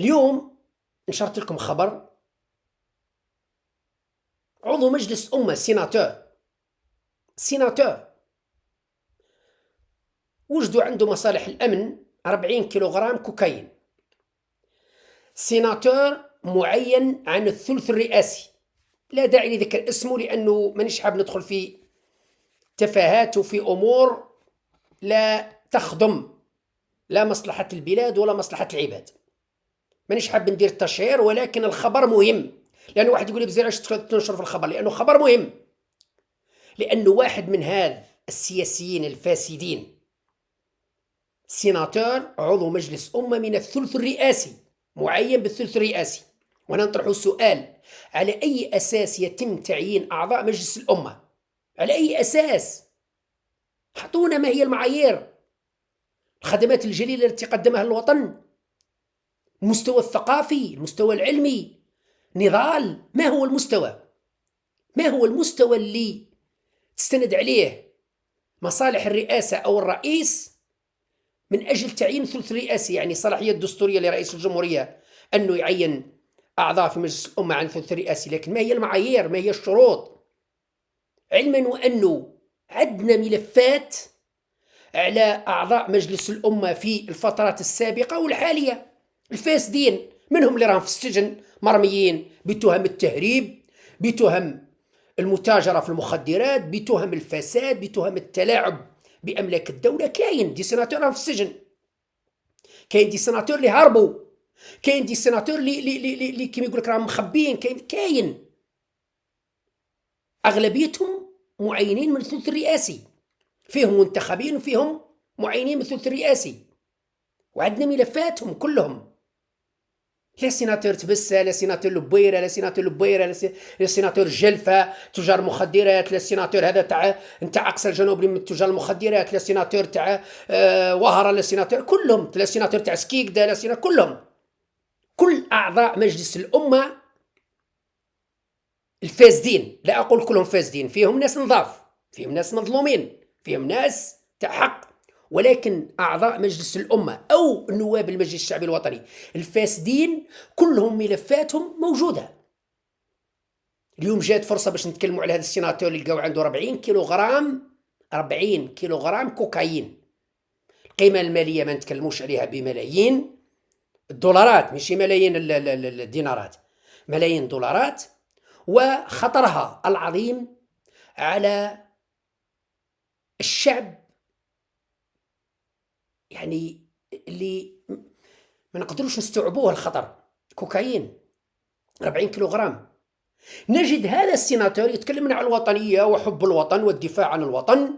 اليوم نشرت لكم خبر. عضو مجلس أمة سيناتور وجدوا عنده مصالح الأمن 40 كيلوغرام كوكايين. سيناتور معين عن الثلث الرئاسي، لا داعي لذكر اسمه لأنه مانيش حاب ندخل في تفاهات وفي أمور لا تخدم لا مصلحة البلاد ولا مصلحة العباد. مانيش حاب ندير التشهير، ولكن الخبر مهم. لأن واحد يقول لي بزاف علاش تنشر في الخبر، لأنه خبر مهم. لأنه واحد من هذا السياسيين الفاسدين سيناتور عضو مجلس أمة من الثلث الرئاسي، معين بالثلث الرئاسي. وانا نطرح السؤال: على أي أساس يتم تعيين أعضاء مجلس الأمة؟ على أي أساس؟ حطونا ما هي المعايير، الخدمات الجليلة التي قدمها الوطن، المستوى الثقافي، المستوى العلمي، نضال. ما هو المستوى؟ ما هو المستوى اللي تستند عليه مصالح الرئاسة أو الرئيس من أجل تعيين ثلث رئاسي؟ يعني صلاحية الدستورية لرئيس الجمهورية أنه يعين أعضاء في مجلس الأمة عن ثلث رئاسي، لكن ما هي المعايير؟ ما هي الشروط؟ علما وأنه عندنا ملفات على أعضاء مجلس الأمة في الفترات السابقة والحالية الفاسدين، منهم اللي راهم في السجن مرميين بتهم التهريب، بتهم المتاجرة في المخدرات، بتهم الفساد، بتهم التلاعب بأملاك الدولة. كاين دي سيناتور راهم في السجن، كاين دي سيناتور اللي هربوا، كاين دي سيناتور اللي كيما يقول لك راهم مخبيين، كاين أغلبيتهم معينين من الثلث الرئاسي، فيهم منتخبين وفيهم معينين من الثلث الرئاسي، وعندنا ملفاتهم كلهم. لا سيناتور تبسة، لا سيناتور لبويرة، لا سيناتور لبويرة، لا سيناتور جلفة تجار مخدرات، لا سيناتور هذا تاع نتاع أقصى الجنوب من تجار المخدرات، لا سيناتور تاع وهرة، لا سيناتور كلهم، لا سيناتور تاع سكيكدا، لا سيناتور كلهم. كل أعضاء مجلس الأمة الفاسدين، لا أقول كلهم فاسدين، فيهم ناس نظاف، فيهم ناس مظلومين، فيهم ناس تاع حق، ولكن أعضاء مجلس الأمة أو نواب المجلس الشعبي الوطني الفاسدين كلهم ملفاتهم موجودة. اليوم جات فرصة باش نتكلموا على هذا السيناتور اللي لقاو عنده 40 كيلوغرام كوكايين. القيمة المالية ما نتكلموش عليها بملايين الدولارات، مش ملايين الدينارات، ملايين دولارات. وخطرها العظيم على الشعب، يعني اللي ما نقدروش نستوعبوه الخطر. كوكايين 40 كيلوغرام. نجد هذا السيناتور يتكلم عن الوطنية وحب الوطن والدفاع عن الوطن،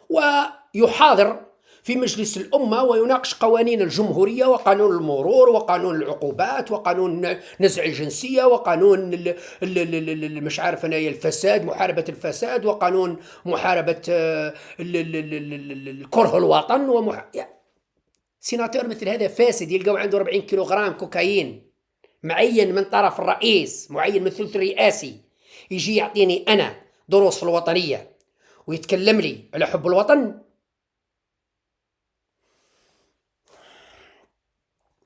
ويحاضر في مجلس الأمة ويناقش قوانين الجمهورية وقانون المرور وقانون العقوبات وقانون نزع الجنسية وقانون مش عارف أنا الفساد، محاربة الفساد، وقانون محاربة كره الوطن سيناتور مثل هذا فاسد يلقوا عنده 40 كيلوغرام كوكايين، معين من طرف الرئيس، معين من الثلث الرئاسي، يجي يعطيني أنا دروس في الوطنية ويتكلم لي على حب الوطن؟